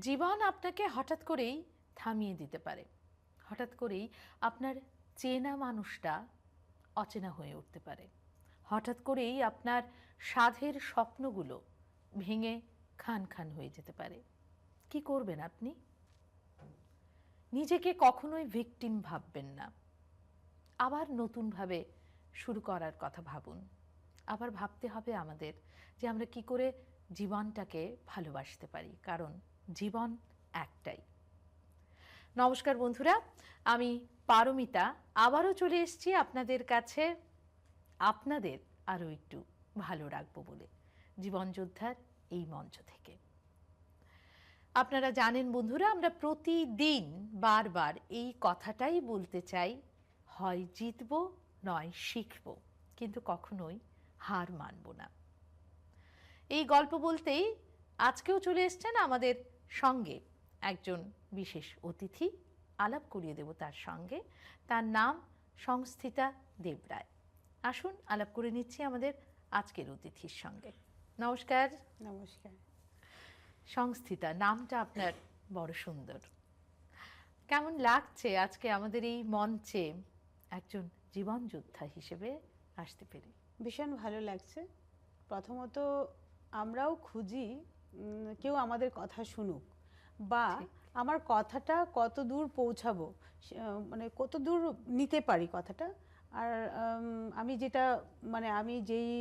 জীবন আপনাকে হঠাৎ করেই থামিয়ে দিতে পারে। হঠাৎ করেই আপনার চেনা মানুষটা অচেনা হয়ে উঠতে পারে। হঠাৎ করেই আপনার সাধের স্বপ্নগুলো ভেঙে খান খান হয়ে যেতে পারে। কি করবেন আপনি? নিজেকে কখনোই ভিকটিম ভাববেন না। আবার নতুনভাবে শুরু করার কথা ভাবুন। আবার ভাবতে হবে আমাদের যে আমরা কি করে জীবনটাকে ভালোবাসতে পারি, কারণ জীবন একটাই। নমস্কার বন্ধুরা, আমি পারমিতা আবারও চলে এসেছি আপনাদের কাছে, আপনাদের আরও একটু ভালো রাখবো বলে, জীবনযোদ্ধার এই মঞ্চ থেকে। আপনারা জানেন বন্ধুরা, আমরা প্রতিদিন বারবার এই কথাটাই বলতে চাই, হয় জিতব নয় শিখব, কিন্তু কখনোই হার মানব না। এই গল্প বলতেই আজকেও চলে এসছেন আমাদের সঙ্গে একজন বিশেষ অতিথি। আলাপ করিয়ে দেব তার সঙ্গে। তার নাম সংস্থিতা দেবরায়। আসুন আলাপ করে নিচ্ছি আমাদের আজকের অতিথির সঙ্গে। নমস্কার। নমস্কার। সংস্থিতা, নামটা আপনার বড় সুন্দর। কেমন লাগছে আজকে আমাদের এই মঞ্চে একজন জীবন যোদ্ধা হিসেবে আসতে পেরে? ভীষণ ভালো লাগছে। প্রথমত আমরাও খুঁজি কেউ আমাদের কথা শুনুক, বা আমার কথাটা কত দূর পৌঁছাবো, মানে কত দূর নিতে পারি কথাটা। আর আমি যেটা আমি যেই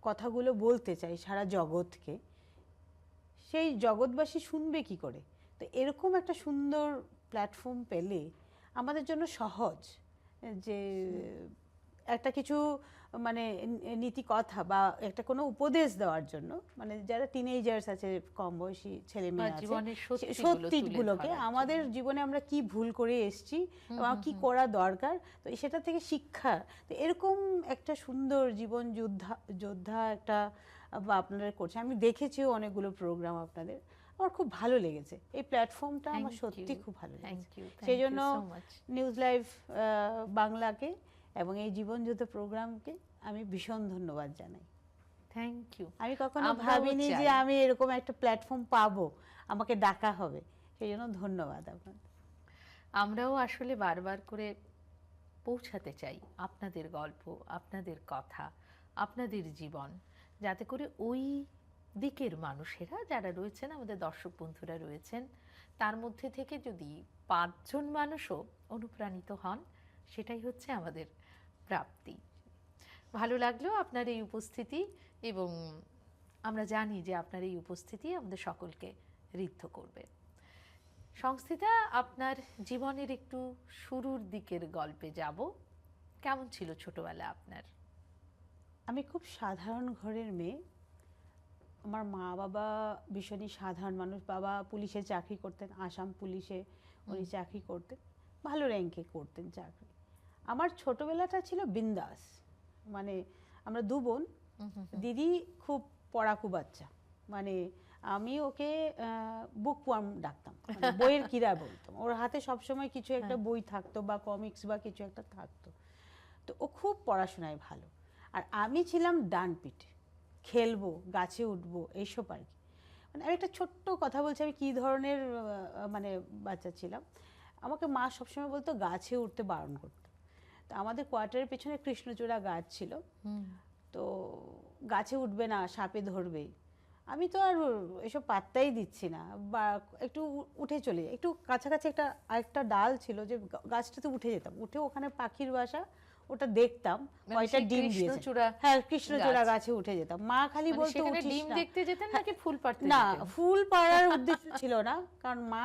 কথাগুলো বলতে চাই সারা জগৎকে, সেই জগৎবাসী শুনবে কি করে। তো এরকম একটা সুন্দর প্ল্যাটফর্ম পেলে আমাদের জন্য সহজ যে একটা কিছু নীতি কথা বা একটা কোনো উপদেশ দেওয়ার জন্য, যারা টিনেজার্স আছে, কম বয়সী ছেলে মেয়ে আছে, সত্যিগুলোকে আমাদের জীবনে আমরা কি ভুল করে এসেছি এবং কি করা দরকার, তো সেটা থেকে শিক্ষা। তো এরকম একটা সুন্দর জীবন যোদ্ধা একটা বা আপনারা করছে। আমি দেখেছিও অনেকগুলো প্রোগ্রাম আপনাদের, আমার খুব ভালো লেগেছে। এই প্ল্যাটফর্মটা আমার সত্যি খুব ভালো লেগেছে। সেই জন্য নিউজ লাইভ বাংলাকে এবং এই জীবনযোদ্ধা প্রোগ্রামকে আমি ভীষণ ধন্যবাদ জানাই। Thank you. আমি কখনো ভাবিনি যে আমি এরকম একটা প্ল্যাটফর্ম পাবো, আমাকে ডাকা হবে, সেই জন্য ধন্যবাদ আপনাদের। আমরাও আসলে বারবার করে পৌঁছাতে চাই আপনাদের গল্প, আপনাদের কথা, আপনাদের জীবন, যাতে করে ওই দিকের মানুষেরা যারা রয়েছেন, আমাদের দর্শক বন্ধুরা রয়েছেন, তার মধ্যে থেকে যদি 5 জন মানুষও অনুপ্রাণিত হন, সেটাই হচ্ছে আমাদের প্রাপ্তি। ভালো লাগলো আপনার এই উপস্থিতি, এবং আমরা জানি যে আপনার এই উপস্থিতি আমাদের সকলকে ঋদ্ধ করবে। সংস্থিতা, আপনার জীবনের একটু শুরুর দিকের গল্পে যাব। কেমন ছিল ছোটবেলা আপনার? আমি খুব সাধারণ ঘরের মেয়ে। আমার মা বাবা ভীষণই সাধারণ মানুষ। বাবা পুলিশে চাকরি করতেন, আসাম পুলিশে উনি চাকরি করতেন, ভালো র্যাঙ্কে করতেন চাকরি। আমার ছোটবেলাটা ছিল বিন্দাস। আমরা 2 বোন, দিদি খুব পড়াকু বাচ্চা, আমি ওকে বুকওয়ার্ম ডাকতাম, বইয়ের কিরা বলতাম। ওর হাতে সবসময় কিছু একটা বই থাকতো বা কমিক্স বা কিছু একটা থাকতো। তো ও খুব পড়াশোনায় ভালো, আর আমি ছিলাম ডান পিঠে, খেলবো, গাছে উঠবো, এইসব আর কি। আমি একটা ছোট্ট কথা বলছি, আমি কী ধরনের বাচ্চা ছিলাম। আমাকে মা সবসময় বলতো গাছে উঠতে বারণ করতো। তো আমাদের কোয়ার্টারের পেছনে কৃষ্ণচূড়া গাছ ছিল, তো গাছে উঠবে না, সাপে ধরবে। আমি তো আর এসব পাত্তাই দিচ্ছি না, বা একটু উঠে চলে যাই, একটু কাছাকাছি আরেকটা ডাল ছিল, যে গাছটাতে উঠে যেতাম, উঠে ওখানে পাখির বাসা, ওটা দেখতাম কয়টা ডিম দিয়েছে। হ্যাঁ, কৃষ্ণচূড়া গাছে উঠে যেতাম। মা খালি বলতো ডিম দেখতে যেতেন নাকি ফুল পাড়তে? না, ফুল পাড়ার উদ্দেশ্য ছিল না, কারণ মা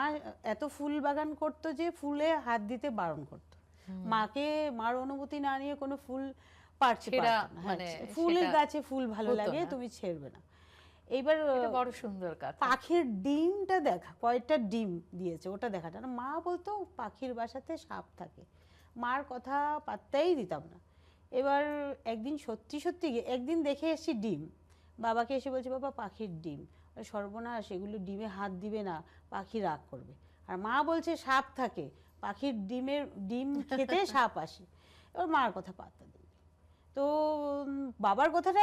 এত ফুল বাগান করতো যে ফুলে হাত দিতে বারণ করতো। মার অনুমতি না নিয়ে কোনো ফুল পারছে না। ফুলের গাছে ফুল ভালো লাগে, তুমি ছেড়বে না। এইবার বড় সুন্দর কথা, পাখির ডিমটা দেখা, কয়টা ডিম দিয়েছে ওটা দেখাটা না। মা বলতো পাখির বাসাতে সাপ থাকে, মার কথা পাত্তাই দিতাম না। এবার একদিন সত্যি একদিন দেখে এসেছি ডিম, বাবাকে এসে বলছে, বাবা পাখির ডিম। সর্বনাশ, এগুলো ডিমে হাত দিবে না, পাখি রাগ করবে। আর মা বলছে সাপ থাকে, পাখির ডিম খেতে সাপ আসে। এবার মার কথা পাত্তা দিবি। তো বাবার কথাটা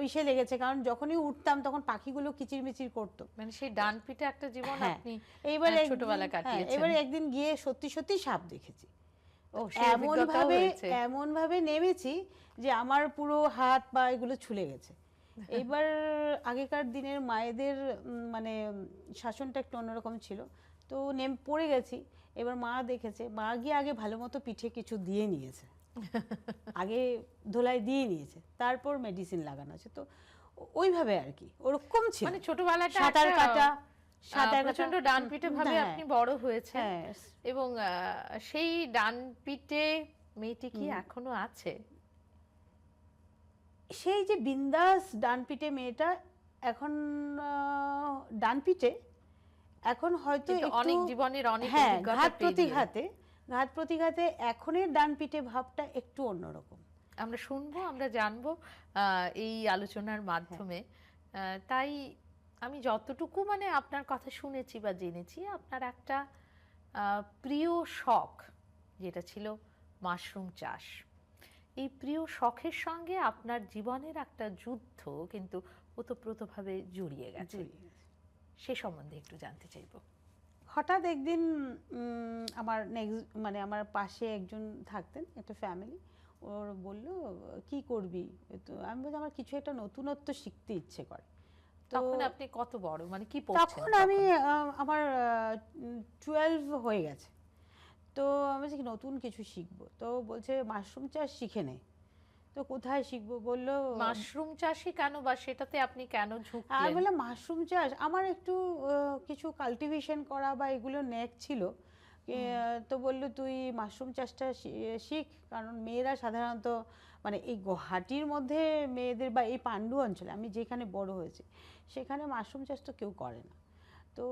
ইসে লেগেছে, কারণ যখনই উঠতাম তখন পাখিগুলো কিচিরমিচির করতো। মানে সেই ডান পিঠে একটা জীবন হ্যাঁ, আপনি এইবার ছোটবেলা কাটিয়েছেন। এবারে একদিন গিয়ে সত্যি সত্যি সাপ দেখেছি। ও, সেই এমন অভিজ্ঞতাও ভাবে হয়েছে। এমন ভাবে নেমেছি যে আমার পুরো হাত পা এগুলো ছুলে গেছে। এইবার আগেকার দিনের মায়েদের মানে শাসনটা একটু অন্যরকম ছিল, তো পড়ে গেছি। এবার মা দেখেছে, মা গিয়ে আগে ভালো মতো পিঠে কিছু দিয়ে নিয়েছে, আগে ধোলাই দিয়ে নিয়েছে, তারপর মেডিসিন লাগানো আছে। তো ওইভাবে আর কি ওরকম ছিল, মানে ছোটবেলাটা সাঁতার কাটা, সাঁতার প্রচন্ড কাটা। ডান পিঠে ভাবে হ্যাঁ, আপনি বড় হয়েছেন। হ্যাঁ। এবং সেই ডান পিঠে মেয়েটি কি এখনো আছে? সেই যে বিন্দাস ডানপিটে মেয়েটা এখন ডানপিটে এখন হয়তো কিন্তু একটু, অনেক জীবনের অনেক হ্যাঁ, অভিজ্ঞতা ঘাত পেরিয়ে। প্রতিঘাতে ঘাত প্রতিঘাতে এখনের ডানপিটে ভাবটা একটু অন্যরকম। আমরা শুনবো, আমরা জানবো এই আলোচনার মাধ্যমে। তাই আমি যতটুকু মানে আপনার কথা শুনেছি বা জেনেছি, আপনার একটা প্রিয় শখ যেটা ছিল মাশরুম চাষ, এই প্রিয় শখের সঙ্গে আপনার জীবনের একটা যুদ্ধ কিন্তু ওতপ্রোতভাবে জড়িয়ে গেছে। সে সম্বন্ধে একটু জানতে চাইবো। হঠাৎ একদিন আমার মানে আমার পাশে একজন থাকতেন, একটা ফ্যামিলি, ওর বলল কি করবি? তো আমি বললাম আমার কিছু একটা নতুনত্ব শিখতে ইচ্ছে করে। তখন আপনি কত বড়, মানে কি পড়ছেন তখন আমি আমার 12 হয়ে গেছে। তো আমি বলছি নতুন কিছু শিখবো, তো বলছে মাশরুম চাষ শিখে নে। তো কোথায় শিখবো? বললো মাশরুম চাষই কেন, বা সেটাতে আপনি কেন আমি ঝুঁকলেন? বললাম মাশরুম চাষ আমার একটু কিছু কাল্টিভেশন করা বা এগুলো নেক ছিল। তো বললো তুই মাশরুম চাষটা শিখ, কারণ মেয়েরা সাধারণত মানে এই গুয়াহাটির মধ্যে মেয়েদের বা এই পাণ্ডু অঞ্চলে আমি যেখানে বড় হয়েছি সেখানে মাশরুম চাষ তো কেউ করে না। তো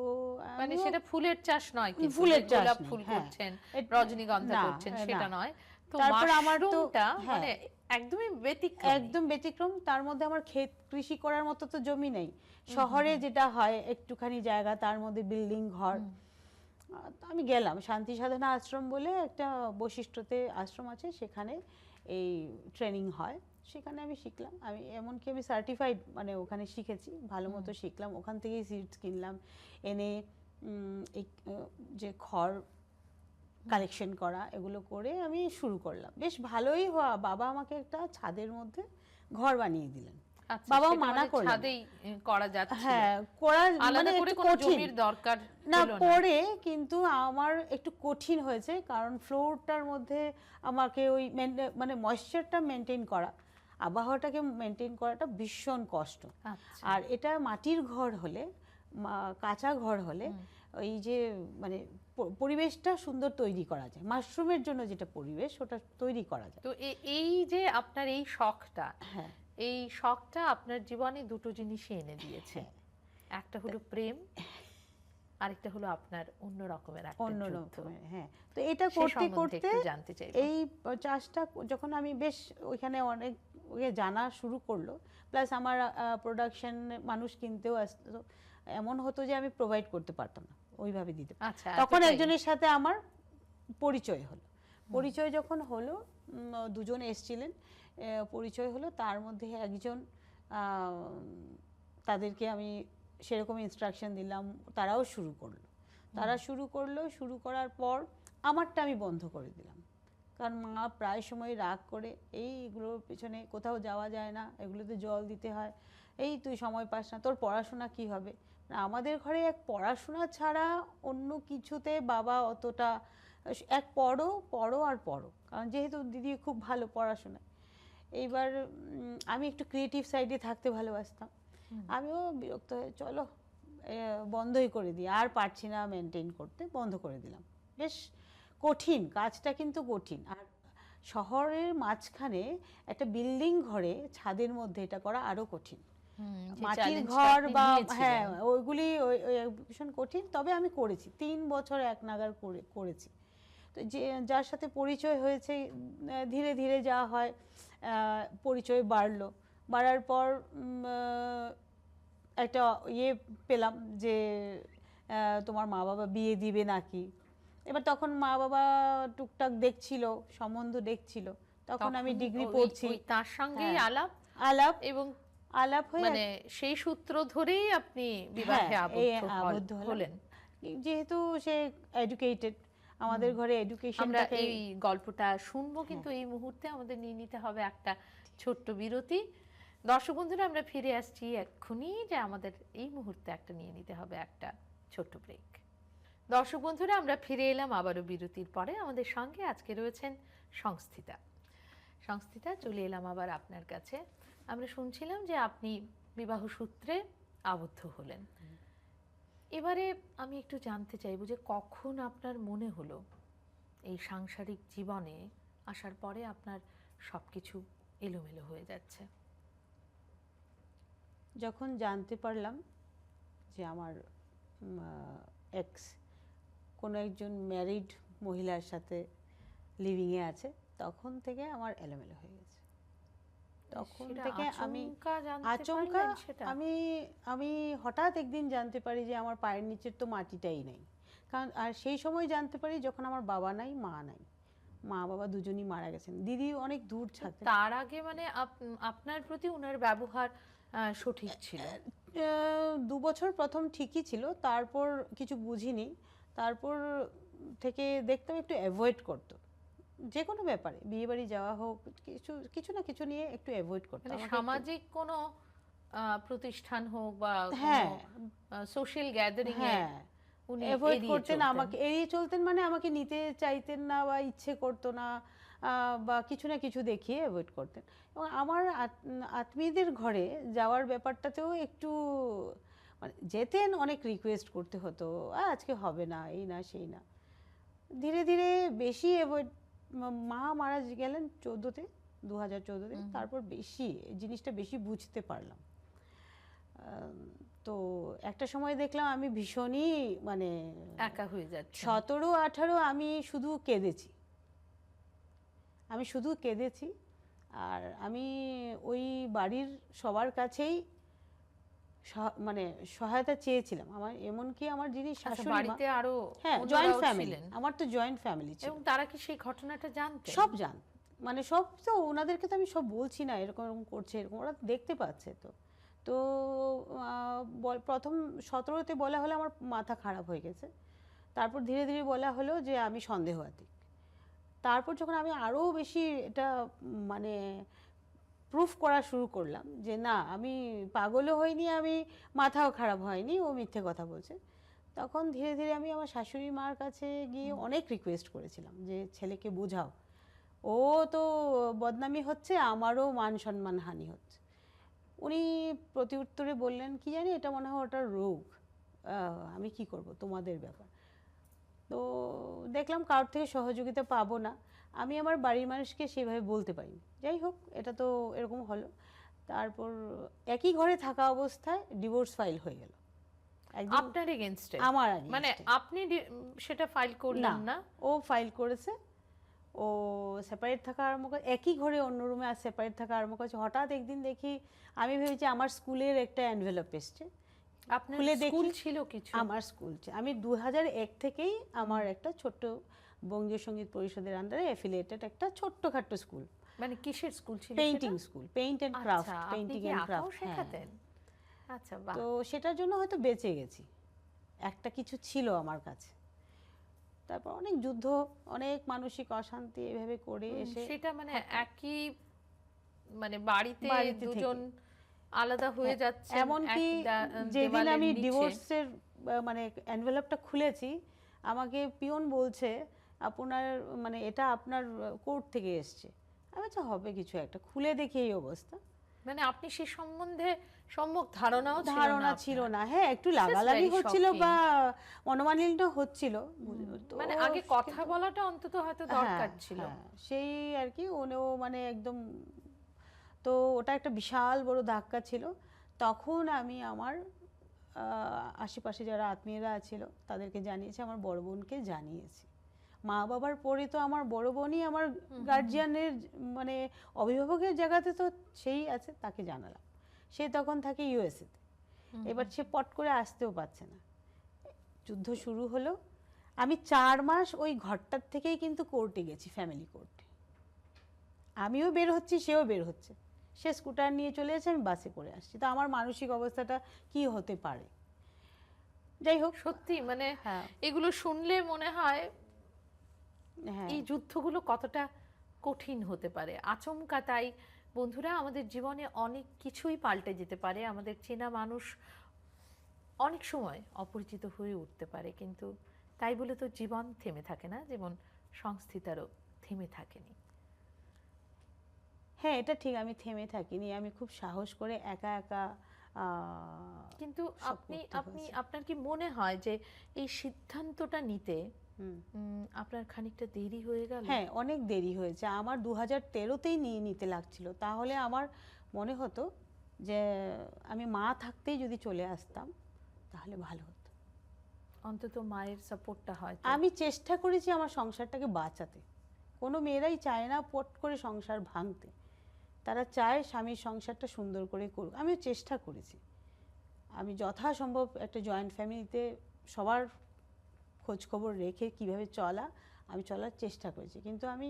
মানে সেটা ফুলের চাষ নয়, কিন্তু ফুলের চাষ গোলাপ নেই, ফুল হ্যাঁ, করছেন, রজনীগন্ধা না, করছেন, না। সেটা নয় তো। তারপর আমার তো মাশরুমটা হ্যাঁ, মানে একদমই ব্যতিক্রম। একদম ব্যতিক্রম। তার মধ্যে আমার ক্ষেত কৃষি করার মতো তো জমি নেই। শহরে যেটা হয় একটুখানি জায়গা, তার মধ্যে বিল্ডিং ঘর। তো আমি গেলাম শান্তি সাধনা আশ্রম বলে একটা বৈশিষ্ট্যতে আশ্রম আছে, সেখানে এই ট্রেনিং হয়, সেখানে আমি শিখলাম। আমি এমনকি আমি সার্টিফাইড, মানে ওখানে শিখেছি, ভালো মতো শিখলাম। ওখান থেকেই সিডস কিনলাম, এনে এই যে খড় কালেকশন করা, এগুলো করে আমি শুরু করলাম। বেশ ভালোই হওয়া। বাবা আমাকে একটা ছাদের মধ্যে ঘর বানিয়ে দিলেন। আচ্ছা, বাবাও সেটা মানা মানে করলেন। ছাদেই করা যাচ্ছে? হ্যাঁ, করা আলাদা মানে করে একটু কোনো কঠিন জমির দরকার না হলো না? পড়ে, কিন্তু আমার একটু কঠিন হয়েছে, কারণ ফ্লোরটার মধ্যে আমাকে ওই মানে ময়েশ্চারটা মেনটেন করা, আবহাওয়াটাকে মেনটেন করাটা ভীষণ কষ্ট। আচ্ছা। আর এটা মাটির ঘর হলে, কাঁচা ঘর হলে ওই যে মানে পরিবেশটা সুন্দর তৈরি করা যায়, মাশরুমের জন্য যেটা পরিবেশ ওটা তৈরি করা যায়। তো এই যে আপনার এই শখটা, হ্যাঁ, এই শখটা আপনার জীবনে দুটো জিনিসই এনে দিয়েছে। একটা হলো প্রেম, আরেকটা হলো আপনার অন্য রকমের একটা অন্য যুদ্ধ। রকমের। হ্যাঁ, তো এটা সে করতে সম্বন্ধে করতে একটু জানতে চাইবো। এই চাষটা যখন আমি বেশ ওইখানে অনেক জানা শুরু করলো, প্লাস আমার প্রোডাকশন মানুষ কিনতেও আসতো, এমন হতো যে আমি প্রোভাইড করতে পারতাম না, ওইভাবে দিতে। আচ্ছা, তখন এতটাই। একজনের সাথে আমার পরিচয় হলো। পরিচয় যখন হলো, দুজন এসছিলেন, পরিচয় হলো, তার মধ্যে একজন তাদেরকে আমি সেরকম ইনস্ট্রাকশন দিলাম, তারাও শুরু করলো। শুরু করার পর আমারটা আমি বন্ধ করে দিলাম, কারণ মা প্রায় সময় রাগ করে, এইগুলোর পেছনে কোথাও যাওয়া যায় না, এগুলোতে জল দিতে হয়, এই তুই সময় পাস না, তোর পড়াশোনা কি হবে? আমাদের ঘরে এক পড়াশোনা ছাড়া অন্য কিছুতে বাবা অতটা, এক পড়ো পড়ো আর পড়ো, কারণ যেহেতু দিদি খুব ভালো পড়াশোনায়। এইবার আমি একটু ক্রিয়েটিভ সাইডে থাকতে ভালোবাসতাম, আমিও বিরক্ত হয়ে চলো বন্ধই করে দিই, আর পারছি না মেনটেন করতে, বন্ধ করে দিলাম। বেশ কঠিন কাজটা, কিন্তু কঠিন। আর শহরের মাঝখানে একটা বিল্ডিং ঘরে ছাদের মধ্যে এটা করা আরো কঠিন। মাটির ঘর বা হ্যাঁ, ওইগুলি ভীষণ কঠিন। তবে আমি করেছি 3 বছর এক নাগার করেছি। তো যে যার সাথে পরিচয় হয়েছে, ধীরে ধীরে যা হয় পরিচয় বাড়ার পর একটা পেলাম যে তোমার মা বাবা বিয়ে দিবে নাকি। এবার তখন মা বাবা টুকটাক দেখছিল, সম্বন্ধ দেখছিল, তখন আমি তখন ডিগ্রি ওই- পড়ছি। ওই তার সঙ্গেই হ্যাঁ। আলাপ আলাপ এবং আলাপ হয়ে মানে সেই সূত্র ধরেই আপনি বিবাহে হ্যাঁ, এই আবদ্ধ হলাম। হলেন। যেহেতু সে এডুকেটেড, আমাদের ঘরে আমরা এডুকেশনটাকে এই গল্পটা শুনবো, হ্যাঁ। কিন্তু এই মুহূর্তে আমাদের নিয়ে নিতে হবে একটা ছোট্ট বিরতি। দর্শক বন্ধুরা, আমরা ফিরে আসছি এক্ষুনি, যে আমাদের এই মুহূর্তে একটা নিয়ে নিতে হবে একটা ছোট্ট ব্রেক। দর্শক বন্ধুরা, আমরা ফিরে এলাম আবারও বিরতির পরে। আমাদের সঙ্গে আজকে রয়েছেন সংস্থিতা। সংস্থিতা, চলে এলাম আবার আপনার কাছে। আমরা শুনছিলাম যে আপনি বিবাহ সূত্রে আবদ্ধ হলেন। এবারে আমি একটু জানতে চাইবো যে কখন আপনার মনে হলো এই সাংসারিক জীবনে আসার পরে আপনার সবকিছু এলোমেলো হয়ে যাচ্ছে? যখন জানতে পারলাম যে আমার এক্স কোনো একজন ম্যারিড মহিলার সাথে লিভিংয়ে আছে, তখন থেকে আমার এলোমেলো হয়ে গেছে। তখন সেটা থেকে আমি আচমকা জানতে আচমকা পারলেন সেটা? আমি আমি হঠাৎ একদিন জানতে পারি যে আমার পায়ের নিচের তো মাটিটাই নেই। কারণ আর সেই সময় জানতে পারি যখন আমার বাবা নাই, মা নাই, মা বাবা দুজনই মারা গেছেন। দিদি অনেক দূর থাকতেন। তার আগে মানে আপনার প্রতি ওনার ব্যবহার সঠিক ছিল? 2 বছর প্রথম ঠিকই ছিল, তারপর কিছু বুঝিনি। তারপর থেকে দেখতাম একটু অ্যাভয়েড করতো যে কোনো ব্যাপারে, বিয়ে বাড়ি যাওয়া হোক, কিছু কিছু না কিছু নিয়ে একটু অ্যাভয়েড করতো মানে আমাকে একটু। সামাজিক কোনো প্রতিষ্ঠান হোক বা হ্যাঁ সোশ্যাল গ্যাদারিং এ হ্যাঁ উনি অ্যাভয়েড এড়িয়ে করতেন, চলতেন। আমাকে এড়িয়ে চলতেন, মানে আমাকে নিতে চাইতেন না বা ইচ্ছে করতো না, বা কিছু না কিছু দেখিয়ে অ্যাভয়েড করতেন। এবং আমার আত্মীয়দের ঘরে যাওয়ার ব্যাপারটাতেও একটু মানে যেতেন, অনেক রিকোয়েস্ট করতে হতো, আজকে হবে না, এই না সেই না। ধীরে ধীরে বেশি অ্যাভয়েড, মা মারা গেলেন 2014-তে, তারপর বেশি এই জিনিসটা বেশি বুঝতে পারলাম। তো একটা সময় দেখলাম আমি ভীষণই মানে একা হয়ে যাচ্ছে। 17-18 আমি শুধু কেঁদেছি, আর আমি ওই বাড়ির সবার কাছেই মানে সহায়তা চেয়েছিলাম। আমার এমনকি আমার যিনি শাশুড়ি মা, বাড়িতে আরো হ্যাঁ অন্যরাও জয়েন্ট ফ্যামিলি, ছিলেন? আমার তো জয়েন্ট ফ্যামিলি ছিল। এবং তারা কি সেই ঘটনাটা জানতেন? সব জান, মানে সব তো ওনাদেরকে তো আমি সব বলছি না এরকম এরকম করছে, এরকম ওরা দেখতে পাচ্ছে। তো তো প্রথম 17তে বলা হলো আমার মাথা খারাপ হয়ে গেছে, তারপর ধীরে ধীরে বলা হলো যে আমি সন্দেহাতীত। তারপর যখন আমি আরও বেশি এটা মানে প্রুফ করা শুরু করলাম যে না, আমি পাগলও হইনি, আমি মাথাও খারাপ হয়নি, ও মিথ্যে কথা বলছে, তখন ধীরে ধীরে আমি আমার শাশুড়ি মার কাছে গিয়ে অনেক রিকোয়েস্ট করেছিলাম যে ছেলেকে বোঝাও, ও তো বদনামি হচ্ছে, আমারও মান সম্মান হানি হচ্ছে। উনি প্রতি উত্তরে বললেন, কি জানি, এটা মনে হয় ওটার রোগ, আমি কি করব, তোমাদের ব্যাপার। তো দেখলাম কারোর থেকে সহযোগিতা পাবো না, আমি আমার বাড়ির মানুষকে সেভাবে বলতে পারিনি। যাই হোক, এটা তো এরকম হলো। তারপর একই ঘরে থাকা অবস্থায় ডিভোর্স ফাইল হয়ে গেল আপনার এগেইনস্টে? আমার মানে আপনি সেটা ফাইল করলেন না? ও ফাইল করেছে, ও সেপারেট থাকা আরম্ভ করে, একই ঘরে অন্য রুমে আর সেপারেট থাকা আরম্ভ করেছে। হঠাৎ একদিন দেখি, আমি ভেবেছি আমার স্কুলের একটা এনভেলপ এসছে, আপনার খুলে স্কুল দেখি ছিল কিছু? আমার স্কুল, আমি 2001 থেকেই আমার একটা ছোট্ট বঙ্গীয় সঙ্গীত পরিষদের আন্ডারে অ্যাফিলিয়েটেড একটা ছোট্টখাট্টো স্কুল। মানে কিসের স্কুল ছিল? Painting school, paint and craft, painting and craft শেখাতেন? আচ্ছা, বাহ। তো সেটার জন্য হয়তো বেঁচে গেছি, একটা কিছু ছিল আমার কাছে। তারপর অনেক যুদ্ধ, অনেক মানসিক অশান্তি এভাবে করে এসে সেটা মানে একই মানে বাড়িতে বাড়িতে দুজন আলাদা হয়ে যাচ্ছে, এমনকি যেদিন আমি ডিভোর্সের মানে এনভেলপটা খুলেছি, আমাকে পিয়ন বলছে, আপনার মানে এটা আপনার কোর্ট থেকে এসছে। আমি বলছি হবে কিছু একটা, খুলে দেখি এই অবস্থা। মানে আপনি সে সম্বন্ধে সম্যক ধারণাও ধারণা ছিল না। হ্যাঁ, একটু লাগালাগি হচ্ছিল বা মনোমালিন্য হচ্ছিল, মানে আগে কথা বলাটা অন্তত হয়তো দরকার ছিল। সেই আর কি, ও মানে একদম, তো ওটা একটা বিশাল বড় ধাক্কা ছিল। তখন আমি আমার আশেপাশে যারা আত্মীয়রা ছিল তাদেরকে জানিয়েছি, আমার বড় বোনকে জানিয়েছি। মা বাবার পরে তো আমার বড় বোনই আমার গার্জিয়ানের মানে অভিভাবকের জায়গাতে তো সেই আছে, তাকে জানালাম। সে তখন থাকে ইউএসএতে, এবার সে পট করে আসতেও পারছে না। যুদ্ধ শুরু হলো, আমি 4 মাস ওই ঘরটার থেকেই কিন্তু কোর্টে গেছি, ফ্যামিলি কোর্টে। আমিও বের হচ্ছি, সেও বের হচ্ছে। সে স্কুটার নিয়ে চলে যাচ্ছে, আমি বাসে করে আসছি। তো আমার মানসিক অবস্থাটা কি হতে পারে? যাই হোক, সত্যি মানে হ্যাঁ এগুলো শুনলে মনে হয় হ্যাঁ এই যুদ্ধগুলো কতটা কঠিন হতে পারে। আচমকা তাই বন্ধুরা আমাদের জীবনে অনেক কিছুই পাল্টে যেতে পারে, আমাদের চেনা মানুষ অনেক সময় অপরিচিত হয়ে উঠতে পারে, কিন্তু তাই বলে তো জীবন থেমে থাকে না, যেমন সংস্থিতারও থেমে থাকেনি। হ্যাঁ, এটা ঠিক, আমি থেমে থাকিনি। আমি খুব সাহস করে একা একা কিন্তু সব আপনি করতে আপনি হয়েছে। আপনার কি মনে হয় যে এই সিদ্ধান্তটা নিতে হুম। আপনার খানিকটা দেরি হয়ে গেল? হ্যাঁ, অনেক দেরি হয়েছে। আমার 2013তেই নিয়ে নিতে লাগছিল। তাহলে আমার মনে হতো যে আমি মা থাকতেই যদি চলে আসতাম তাহলে ভালো হতো। অন্তত মায়ের সাপোর্টটা হয়। আমি চেষ্টা করেছি আমার সংসারটাকে বাঁচাতে। কোনো মেয়েরাই চায় না পট করে সংসার ভাঙতে। তারা চায় স্বামীর সংসারটা সুন্দর করে করুক। আমিও চেষ্টা করেছি। আমি যথাসম্ভব একটা জয়েন্ট ফ্যামিলিতে সবার খোঁজ খবর রেখে কিভাবে চলা, আমি চলার চেষ্টা করেছি। কিন্তু আমি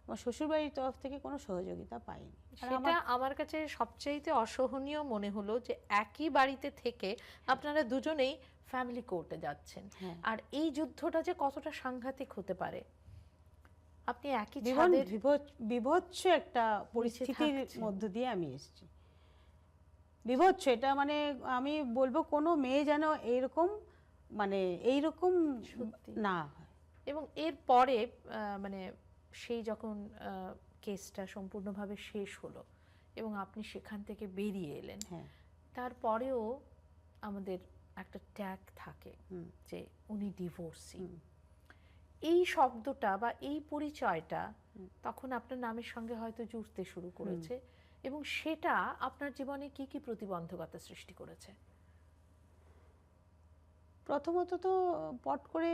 আমার শ্বশুরবাড়ির তরফ থেকে কোনো সহযোগিতা পাইনি। আর সেটা আমার কাছে সবচাইতে অসহনীয় মনে হলো যে একই বাড়িতে থেকে আপনারা দুজনেই ফ্যামিলি কোর্টে যাচ্ছেন, হ্যাঁ, আর এই যুদ্ধটা যে কতটা সাংঘাতিক হতে পারে। আপনি একই ছাদের বিভৎস একটা পরিস্থিতির থাকছেন। মধ্য দিয়ে আমি এসেছি। বিভৎস, এটা মানে আমি বলবো কোনো মেয়ে যেন এইরকম মানে এইরকম সত্যি। না হয়। এবং এর পরে মানে সেই যখন কেসটা সম্পূর্ণভাবে শেষ হলো এবং আপনি সেখান থেকে বেরিয়ে এলেন, হ্যাঁ, তারপরেও আমাদের একটা ট্যাগ থাকে হুম, যে উনি ডিভোর্সি। হুম। এই শব্দটা বা এই পরিচয়টা তখন আপনার নামের সঙ্গে হয়তো জুড়তে শুরু করেছে, এবং সেটা আপনার জীবনে কি কি প্রতিবন্ধকতা সৃষ্টি করেছে? প্রথমত তো পট করে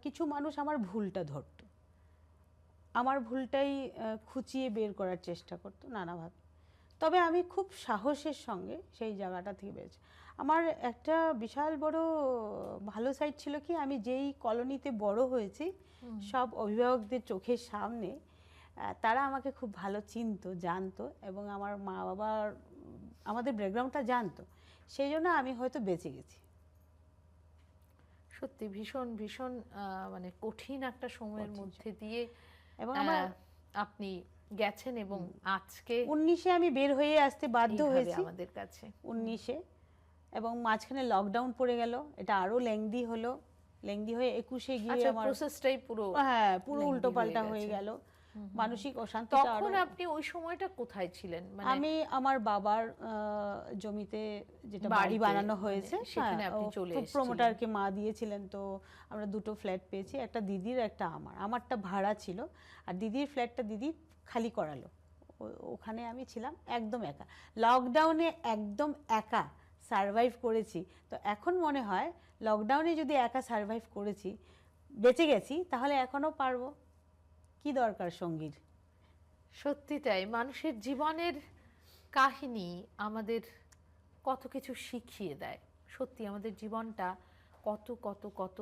কিছু মানুষ আমার ভুলটা ধরতো, আমার ভুলটাই খুঁচিয়ে বের করার চেষ্টা করতো নানাভাবে। তবে আমি খুব সাহসের সঙ্গে সেই জায়গাটা থেকে বেরোছি। আমার একটা বিশাল বড় ভালো সাইড ছিল কি, আমি যেই কলোনিতে বড় হয়েছি সব অভিভাবকদের চোখের সামনে তারা আমাকে খুব ভালো চিনতো, জানতো, এবং আমার মা বাবার আমাদের ব্যাকগ্রাউন্ডটা জানতো। সেই জন্য আমি হয়তো বেঁচে গেছি। সত্যি ভীষণ ভীষণ মানে কঠিন একটা সময়ের কঠিন মধ্যে দিয়ে এবং আমার আপনি গেছেন, এবং আজকে 19-এ আমি বের হয়ে আসতে বাধ্য এইভাবে হয়েছি, আমাদের কাছে। 19-এ, এবং মাঝখানে লকডাউন পড়ে গেল, এটা আরো লেংদি হলো। লেংদি হয়ে 21-এ গিয়ে আচ্ছা, আমার প্রসেসটাই পুরো হ্যাঁ পুরো lengthy উল্টোপাল্টা হয়ে হয়ে গেছে। গেল। মানসিক অশান্তিটা তখন আরো। আপনি ওই সময়টা কোথায় ছিলেন? মানে আমি আমার বাবার জমিতে যেটা বাড়ি বাড়িতে, বানানো মানে হয়েছে, সেখানে আপনি চলে এসেছিলেন। প্রমোটারকে মা দিয়েছিলেন, তো আমরা দুটো ফ্ল্যাট পেয়েছি, একটা দিদির একটা আমারটা ভাড়া ছিল, আর দিদির ফ্ল্যাটটা দিদি খালি করালো। ওখানে আমি ছিলাম একদম একা, লকডাউনে একদম একা সারভাইভ করেছি। তো এখন মনে হয় লকডাউনে যদি একা সারভাইভ করেছি, বেঁচে গেছি, তাহলে এখনো পারবো। কি দরকার সঙ্গীর? সত্যি তাই, মানুষের জীবনের কাহিনী আমাদের কত কিছু শিখিয়ে দেয়। সত্যি আমাদের জীবনটা কত কত কত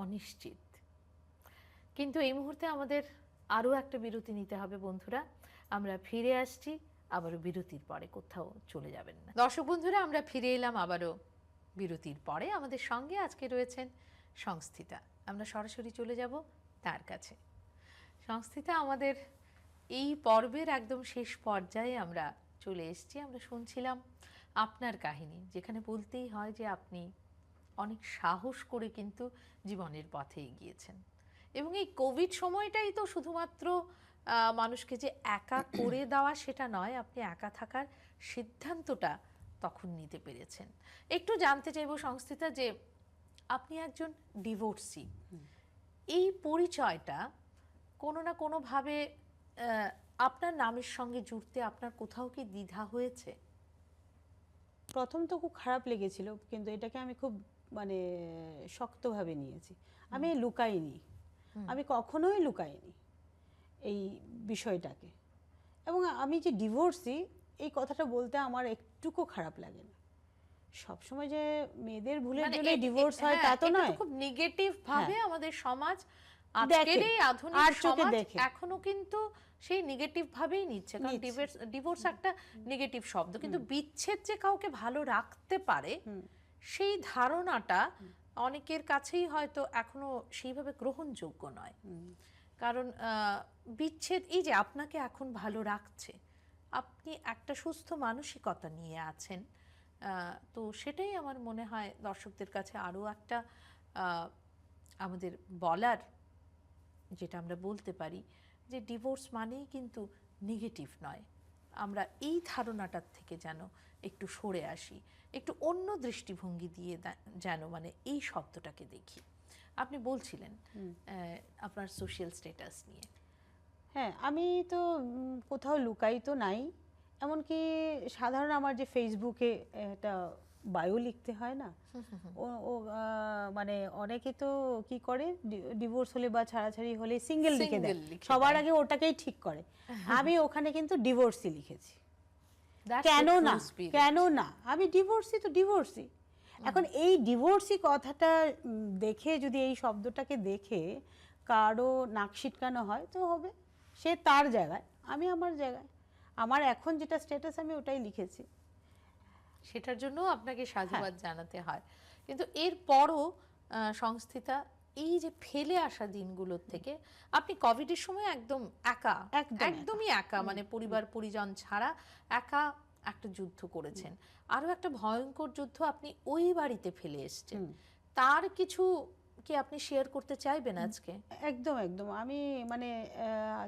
অনিশ্চিত। কিন্তু এই মুহূর্তে আমাদের আরও একটা বিরতি নিতে হবে বন্ধুরা। আমরা ফিরে আসছি আবারও বিরতির পরে, কোথাও চলে যাবেন না দর্শক বন্ধুরা। আমরা ফিরে এলাম আবারও বিরতির পরে। আমাদের সঙ্গে আজকে রয়েছেন সংস্থিতা। আমরা সরাসরি চলে যাব তার কাছে। সংস্থিতা, আমাদের এই পর্বের একদম শেষ পর্যায়ে আমরা চলে এসেছি। আমরা শুনছিলাম আপনার কাহিনী, যেখানে বলতেই হয় যে আপনি অনেক সাহস করে কিন্তু জীবনের পথে এগিয়েছেন, এবং এই কোভিড সময়টাই তো শুধুমাত্র মানুষকে যে একা করে দেওয়া সেটা নয়, আপনি একা থাকার সিদ্ধান্তটা তখন নিতে পেরেছেন। একটু জানতে চাইব সংস্থিতা, যে আপনি একজন ডিভোর্সি, এই পরিচয়টা কোনো না কোনোভাবে আপনার নামের সঙ্গে জুড়তে আপনার কোথাও কি দ্বিধা হয়েছে? প্রথম তো খুব খারাপ লেগেছিল, কিন্তু এটাকে আমি খুব মানে শক্তভাবে নিয়েছি। আমি লুকাইনি, আমি কখনোই লুকাইনি এই বিষয়টাকে। এবং আমি যে ডিভোর্সি, এই কথাটা বলতে আমার একটুকু খারাপ লাগে না। সবসময় যে মেয়েদের ভুলের জন্য ডিভোর্স হয় তা তো নয়। খুব নেগেটিভ ভাবে আমাদের সমাজ আজকের এই আধুনিক আর চোখে সমাজ দেখে এখনো কিন্তু সেই নেগেটিভ ভাবেই নিচ্ছে, কারণ ডিভোর্স একটা নেগেটিভ শব্দ, কিন্তু বিচ্ছেদ যে কাউকে ভালো রাখতে পারে সেই ধারণাটা অনেকের কাছেই হয়তো এখনো সেইভাবে গ্রহণযোগ্য নয়। কারণ বিচ্ছেদ এই যে আপনাকে এখন ভালো রাখছে, আপনি একটা সুস্থ মানসিকতা নিয়ে আছেন, তো সেটাই আমার মনে হয় দর্শকদের কাছে আরও একটা আমাদের বলার, যেটা আমরা বলতে পারি যে ডিভোর্স মানেই কিন্তু নেগেটিভ নয়। আমরা এই ধারণাটার থেকে যেন একটু সরে আসি, একটু অন্য দৃষ্টিভঙ্গি দিয়ে যেন মানে এই শব্দটাকে দেখি। আপনি বলছিলেন আপনার সোশ্যাল স্ট্যাটাস নিয়ে। হ্যাঁ, আমি তো কোথাও লুকাই তো নাই, এমনকি সাধারণ আমার যে ফেসবুকে একটা বায়ো লিখতে হয় না, ও মানে অনেকে তো কি করে ডিভোর্স হলে বা ছাড়াছাড়ি হলে সিঙ্গেল লিখে দেয়, সবার আগে ওটাকেই ঠিক করে। আমি ওখানে কিন্তু ডিভোর্সই লিখেছি। কেন না, কেন না, আমি ডিভোর্সই তো ডিভোর্সই। এখন এই ডিভোর্সি কথাটা দেখে, যদি এই শব্দটাকে দেখে কারো নাক সিটকানো হয় তো হবে, সে তার জায়গায়, আমি আমার জায়গায়। আমার এখন যেটা স্ট্যাটাস আমি ওটাই লিখেছি, সেটার জন্য আপনাকে সাধুবাদ জানাতে হয়। কিন্তু এরপরও সংস্থিতা, এই যে ফেলে আসা দিনগুলোর থেকে আপনি কোভিডের সময় একদম একা, একদমই একা, মানে পরিবার পরিজন ছাড়া একা একটা যুদ্ধ করেছেন, আরো একটা ভয়ঙ্কর যুদ্ধ আপনি ওই বাড়িতে ফেলে এসেছেন, তার কিছু কি আপনি শেয়ার করতে চাইবেন আজকে? একদম একদম। আমি মানে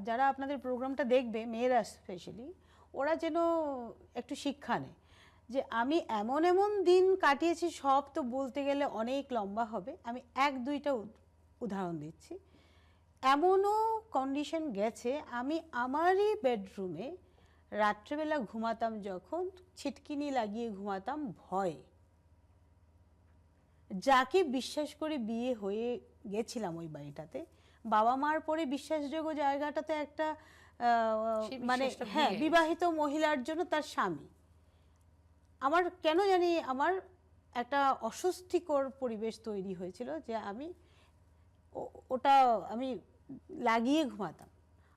যারা আপনাদের প্রোগ্রামটা দেখবে, মেয়েরা স্পেশালি, ওরা যেন একটু শিক্ষা নেয় যে আমি এমন এমন দিন কাটিয়েছি, সব তো বলতে গেলে অনেক লম্বা হবে, আমি এক দুইটা উদাহরণ দিচ্ছি। এমনও কন্ডিশন গেছে, আমি আমারই বেডরুমে রাত্রেবেলা ঘুমাতাম, যখন ছিটকিনি লাগিয়ে ঘুমাতাম ভয়ে, যাকে বিশ্বাস করে বিয়ে হয়ে গেছিলাম ওই বাড়িটাতে, বাবা মার পরে বিশ্বাসযোগ্য জায়গাটাতে একটা মানে হ্যাঁ, বিবাহিত মহিলার জন্য তার স্বামী, আমার কেন জানি আমার একটা অস্বস্তিকর পরিবেশ তৈরি হয়েছিল, যে আমি ওটা আমি লাগিয়ে ঘুমাতাম।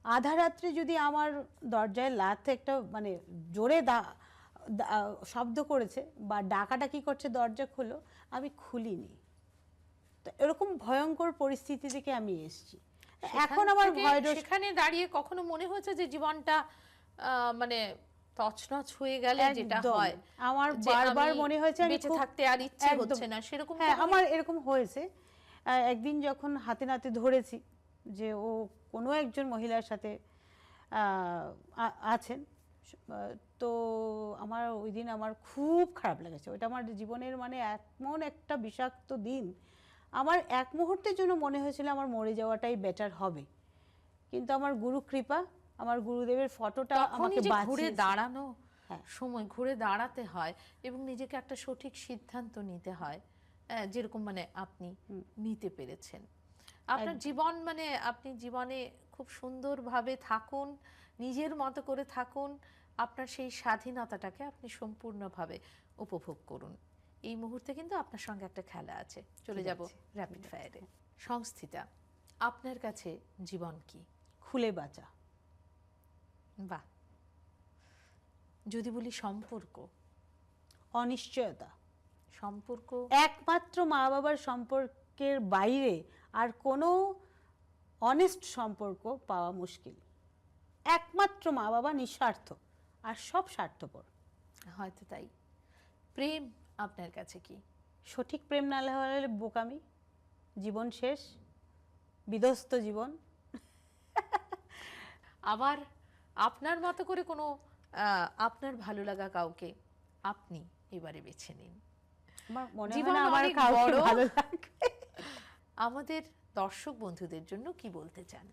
আধা রাত্রে যদি আমার দরজায় লাথ একটা মানে জোরে শব্দ করেছে বা ডাকাডাকি করছে, দরজা খোলো, আমি খুলিনি। তো এরকম ভয়ঙ্কর পরিস্থিতি থেকে আমি এসেছি। এখন আমার ভয়, সেখানে দাঁড়িয়ে কখনো মনে হয়েছে যে জীবনটা মানে তছনছ হয়ে গেলে যেটা হয়, আমার বারবার মনে হয়েছে আমি বেঁচে থাকতে আর ইচ্ছে হচ্ছে না, সেরকম? হ্যাঁ, আমার এরকম হয়েছে। একদিন যখন হাতে নাতে ধরেছি যে ও কোনো একজন মহিলার সাথে আছেন, তো আমার ওই দিন আমার খুব খারাপ লেগেছে। ওইটা আমার জীবনের মানে এমন একটা বিষাক্ত দিন, আমার এক মুহূর্তের জন্য মনে হয়েছিল আমার মরে যাওয়াটাই বেটার হবে, কিন্তু আমার গুরু কৃপা, আমার গুরুদেবের ফটোটা আমাকে ঘুরে দাঁড়ানো সময়, ঘুরে দাঁড়াতে হয় এবং নিজেকে একটা সঠিক সিদ্ধান্ত নিতে হয়, যেরকম মানে আপনি নিতে পেরেছেন। আপনার জীবন মানে আপনি জীবনে খুব সুন্দরভাবে থাকুন, নিজের মতো করে থাকুন, আপনার সেই স্বাধীনতাটাকে আপনি সম্পূর্ণভাবে উপভোগ করুন। এই মুহূর্তে কিন্তু আপনার সঙ্গে একটা খেলা আছে, চলে যাব র্যাপিড ফায়ারে। সংস্থিতা, আপনার কাছে জীবন কি? খুলে বাঁচা। বাহ। যদি বলি সম্পর্ক? অনিশ্চয়তা। সম্পর্ক একমাত্র মা বাবার সম্পর্কের বাইরে আর কোনো অনেস্ট সম্পর্ক পাওয়া মুশকিল। একমাত্র মা বাবা নিঃস্বার্থ, আর সব স্বার্থপর। হয়তো তাই। প্রেম আপনার কাছে কি? সঠিক প্রেম না হলে বোকামি, জীবন শেষ, বিধ্বস্ত জীবন। আবার আপনার মতো করে কোনো আপনার ভালো লাগা কাউকে আপনি এবারে বেছে নিন। আমার মনে হয় না আমার কাউকে ভালো লাগবে। আমাদের দর্শক বন্ধুদের জন্য কি বলতে চান?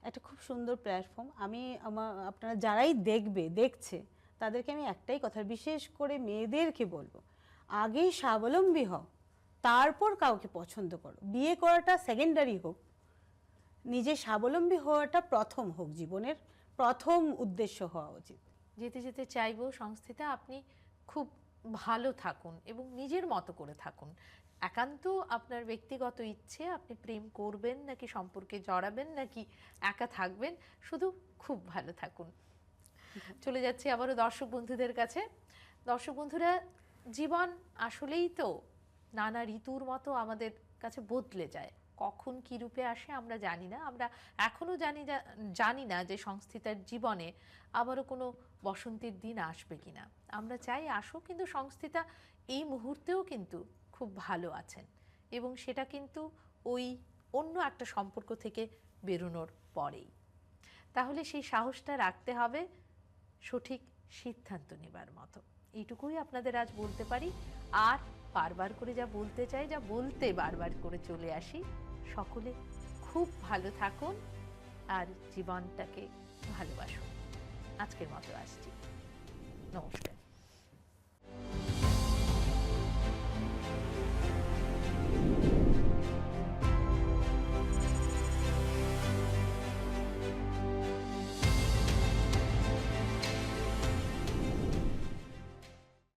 একটা খুব সুন্দর প্ল্যাটফর্ম। আমি আপনারা যারাই দেখছে তাদেরকে আমি একটাই কথা, বিশেষ করে মেয়েদেরকে বলবো, আগে স্বাবলম্বী হও, তারপর কাউকে পছন্দ করো। বিয়ে করাটা সেকেন্ডারি হোক, নিজে স্বাবলম্বী হওয়াটা প্রথম হোক, জীবনের প্রথম উদ্দেশ্য হওয়া উচিত। যেতে যেতে চাইবো সংস্থিতা, আপনি খুব ভালো থাকুন এবং নিজের মতো করে থাকুন, একান্ত আপনার ব্যক্তিগত ইচ্ছে, আপনি প্রেম করবেন নাকি সম্পর্কে জড়াবেন নাকি একা থাকবেন, শুধু খুব ভালো থাকুন। চলে যাচ্ছি আবারও দর্শক বন্ধুদের কাছে। দর্শক বন্ধুরা, জীবন আসলেই তো নানা ঋতুর মতো আমাদের কাছে বদলে যায়। কখন কী রূপে আসে আমরা জানি না। আমরা এখনও জানি না যে সংস্থিতার জীবনে আবারও কোনো বসন্তের দিন আসবে কিনা। আমরা চাই আসুক, কিন্তু সংস্থিতা এই মুহূর্তেও কিন্তু খুব ভালো আছেন, এবং সেটা কিন্তু ওই অন্য একটা সম্পর্ক থেকে বেরোনোর পরেই। তাহলে সেই সাহসটা রাখতে হবে সঠিক সিদ্ধান্ত নেবার মতো। এইটুকুই আপনাদের আজ বলতে পারি। আর বারবার করে যা বলতে চাই, যা বলতে বারবার করে চলে আসি, সকলে খুব ভালো থাকুন আর জীবনটাকে ভালোবাসুন। আজকের মতো আসছি, নমস্কার।